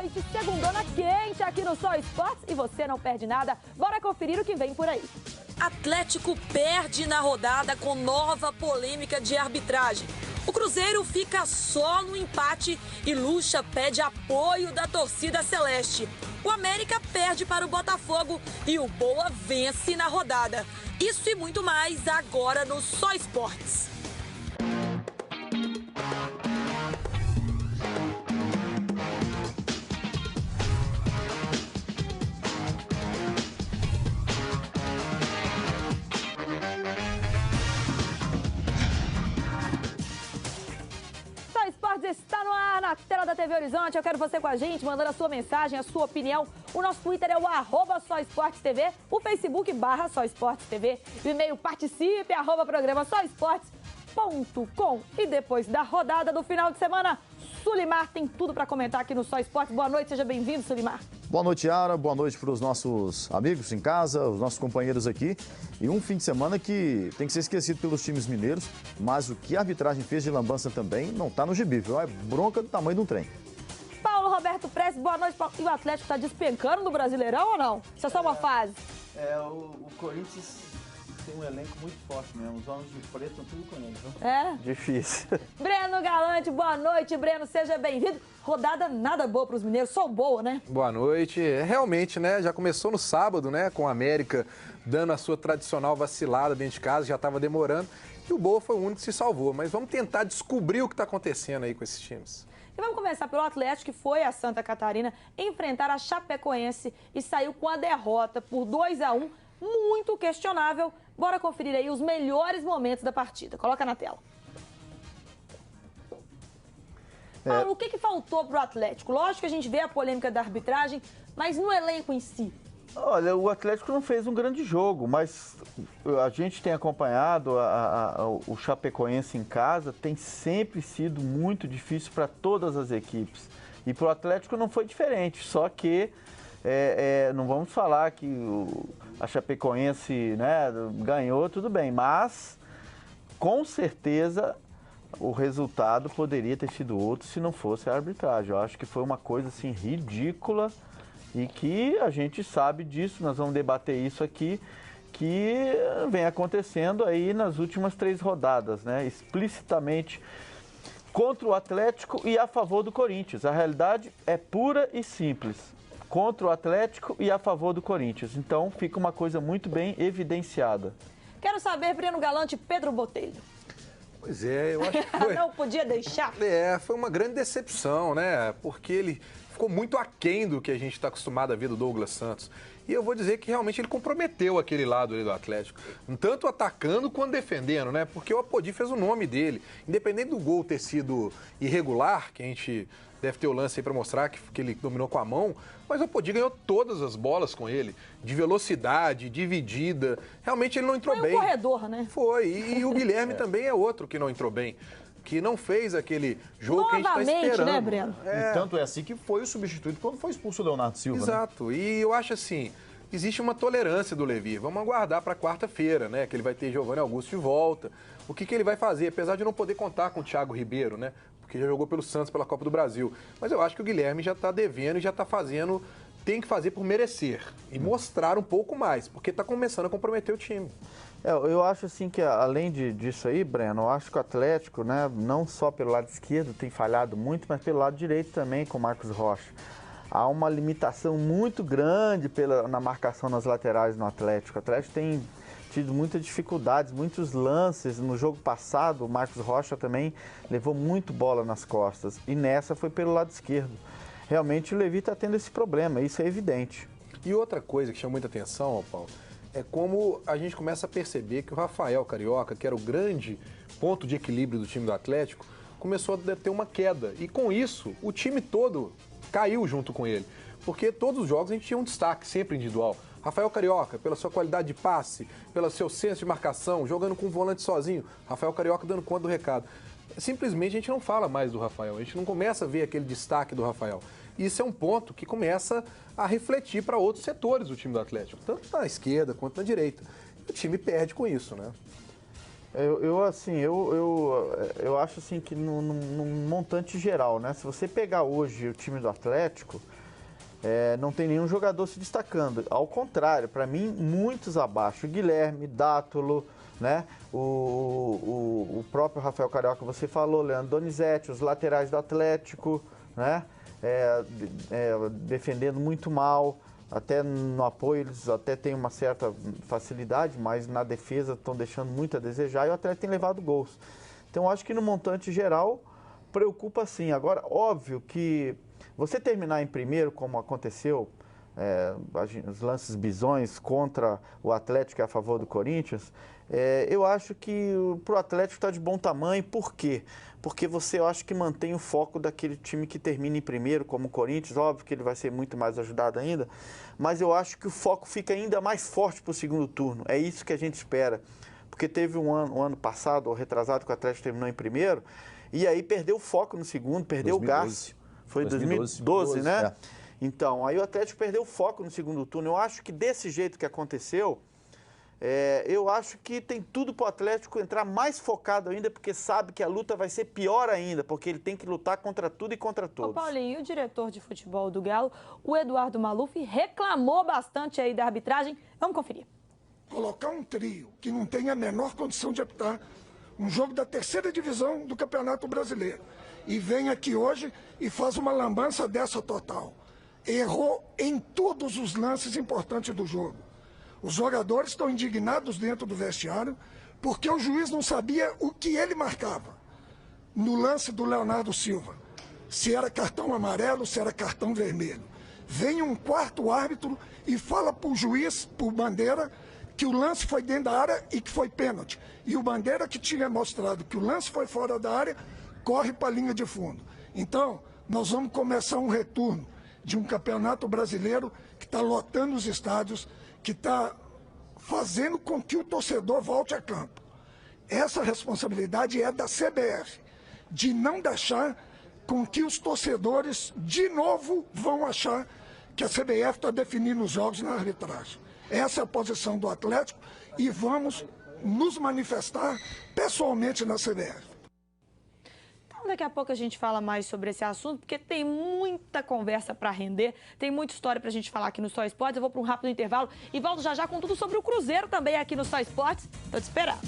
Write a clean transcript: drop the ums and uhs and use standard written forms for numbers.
noite, segundona quente aqui no Só Esportes e você não perde nada. Bora conferir o que vem por aí. Atlético perde na rodada com nova polêmica de arbitragem. O Cruzeiro fica só no empate e Lucha pede apoio da torcida celeste. O América perde para o Botafogo e o Boa vence na rodada. Isso e muito mais agora no Só Esportes. Está no ar, na tela da TV Horizonte. Eu quero você com a gente, mandando a sua mensagem, a sua opinião. O nosso Twitter é o @SóEsportesTV, o Facebook /SóEsportesTV, o e-mail participe, @programa-soesportes.com. E depois da rodada do final de semana, Sulimar tem tudo para comentar aqui no Só Esportes. Boa noite, seja bem-vindo, Sulimar. Boa noite, Yara. Boa noite para os nossos amigos em casa, os nossos companheiros aqui. E um fim de semana que tem que ser esquecido pelos times mineiros, mas o que a arbitragem fez de lambança também não está no gibi, viu? É bronca do tamanho de um trem. Paulo Roberto Prestes, boa noite, Paulo. E o Atlético está despencando no Brasileirão ou não? Isso é só uma fase? O Corinthians tem um elenco muito forte mesmo. Os homens de preto estão tudo com eles, viu? É? Difícil. Breno Galante, boa noite, Breno. Seja bem-vindo. Rodada nada boa para os mineiros, só boa, né? Boa noite. Realmente, né? Já começou no sábado, né? Com a América dando a sua tradicional vacilada dentro de casa, já estava demorando. E o Boa foi o único que se salvou. Mas vamos tentar descobrir o que está acontecendo aí com esses times. E vamos começar pelo Atlético, que foi a Santa Catarina enfrentar a Chapecoense e saiu com a derrota por 2-1, muito questionável. Bora conferir aí os melhores momentos da partida. Coloca na tela. Paulo, o que faltou pro Atlético? Lógico que a gente vê a polêmica da arbitragem, mas no elenco em si. Olha, o Atlético não fez um grande jogo, mas a gente tem acompanhado o Chapecoense em casa, tem sempre sido muito difícil para todas as equipes. E para o Atlético não foi diferente, só que não vamos falar que a Chapecoense, né, ganhou, tudo bem, mas com certeza o resultado poderia ter sido outro se não fosse a arbitragem. Eu acho que foi uma coisa assim ridícula e que a gente sabe disso, nós vamos debater isso aqui, que vem acontecendo aí nas últimas 3 rodadas, né, explicitamente contra o Atlético e a favor do Corinthians. A realidade é pura e simples. Contra o Atlético e a favor do Corinthians. Então, fica uma coisa muito bem evidenciada. Quero saber, Breno Galante, Pedro Botelho. Pois é, eu acho que foi... Não podia deixar? Foi uma grande decepção, né? Porque ele ficou muito aquém do que a gente está acostumado a ver do Douglas Santos. E eu vou dizer que realmente ele comprometeu aquele lado ali do Atlético. Tanto atacando quanto defendendo, né? Porque o Apodi fez o nome dele. Independente do gol ter sido irregular, que a gente deve ter o lance aí para mostrar que ele dominou com a mão, mas o Apodi ganhou todas as bolas com ele, de velocidade, dividida. Realmente ele não entrou bem. Foi um corredor, né? Foi, e o Guilherme também é outro que não entrou bem, que não fez aquele jogo que a gente está esperando. Né, Breno? E tanto é assim que foi o substituído quando foi expulso o Leonardo Silva. Exato, né? E eu acho assim, existe uma tolerância do Levi. Vamos aguardar para quarta-feira, né? Que ele vai ter Giovanni Augusto de volta. O que ele vai fazer? Apesar de não poder contar com o Thiago Ribeiro, né? Porque já jogou pelo Santos, pela Copa do Brasil. Mas eu acho que o Guilherme já está devendo e já está fazendo, tem que fazer por merecer. E mostrar um pouco mais, porque está começando a comprometer o time. Eu acho assim que além disso aí, Breno, eu acho que o Atlético, né, não só pelo lado esquerdo tem falhado muito, mas pelo lado direito também com o Marcos Rocha. Há uma limitação muito grande na marcação nas laterais no Atlético. O Atlético tem tido muitas dificuldades, muitos lances. No jogo passado, o Marcos Rocha também levou muito bola nas costas. E nessa foi pelo lado esquerdo. Realmente o Levi está tendo esse problema, isso é evidente. E outra coisa que chama muita atenção, Paulo, é como a gente começa a perceber que o Rafael Carioca, que era o grande ponto de equilíbrio do time do Atlético, começou a ter uma queda. E com isso, o time todo caiu junto com ele. Porque todos os jogos a gente tinha um destaque, sempre individual. Rafael Carioca, pela sua qualidade de passe, pelo seu senso de marcação, jogando com o volante sozinho. Rafael Carioca dando conta do recado. Simplesmente a gente não fala mais do Rafael, a gente não começa a ver aquele destaque do Rafael. Isso é um ponto que começa a refletir para outros setores do time do Atlético, tanto na esquerda quanto na direita. E o time perde com isso, né? Eu acho assim que num montante geral, né? Se você pegar hoje o time do Atlético, não tem nenhum jogador se destacando. Ao contrário, para mim, muitos abaixo. O Guilherme, Dátulo, né? O próprio Rafael Carioca, você falou, Leandro Donizete, os laterais do Atlético, né? Defendendo muito mal. Até no apoio eles até têm uma certa facilidade, mas na defesa estão deixando muito a desejar e o Atlético tem levado gols. Então, acho que no montante geral, preocupa sim. Agora, óbvio que você terminar em primeiro, como aconteceu, os lances bizões contra o Atlético a favor do Corinthians, eu acho que para o Atlético está de bom tamanho. Por quê? Porque eu acho que mantém o foco daquele time que termina em primeiro, como o Corinthians. Óbvio que ele vai ser muito mais ajudado ainda, mas eu acho que o foco fica ainda mais forte para o segundo turno. É isso que a gente espera. Porque teve um ano passado, ou retrasado, que o Atlético terminou em primeiro, e aí perdeu o foco no segundo, perdeu 2012. O gás. Foi 2012, né? Então, aí o Atlético perdeu o foco no segundo turno. Eu acho que desse jeito que aconteceu, eu acho que tem tudo para o Atlético entrar mais focado ainda, porque sabe que a luta vai ser pior ainda, porque ele tem que lutar contra tudo e contra todos. Ô Paulinho, e o diretor de futebol do Galo, o Eduardo Maluf, reclamou bastante aí da arbitragem. Vamos conferir. Colocar um trio que não tem a menor condição de apitar um jogo da terceira divisão do Campeonato Brasileiro e vem aqui hoje e faz uma lambança dessa total. Errou em todos os lances importantes do jogo. Os jogadores estão indignados dentro do vestiário porque o juiz não sabia o que ele marcava no lance do Leonardo Silva. Se era cartão amarelo, se era cartão vermelho. Vem um quarto árbitro e fala para o juiz, para o Bandeira, que o lance foi dentro da área e que foi pênalti. E o Bandeira, que tinha mostrado que o lance foi fora da área, corre para a linha de fundo. Então, nós vamos começar um retorno de um campeonato brasileiro que está lotando os estádios, que está fazendo com que o torcedor volte a campo. Essa responsabilidade é da CBF, de não deixar com que os torcedores, de novo, vão achar que a CBF está definindo os jogos na arbitragem. Essa é a posição do Atlético e vamos nos manifestar pessoalmente na CBF. Daqui a pouco a gente fala mais sobre esse assunto, porque tem muita conversa para render, tem muita história para a gente falar aqui no Só Esportes. Eu vou para um rápido intervalo e volto já com tudo sobre o Cruzeiro também aqui no Só Esportes. Estou te esperando.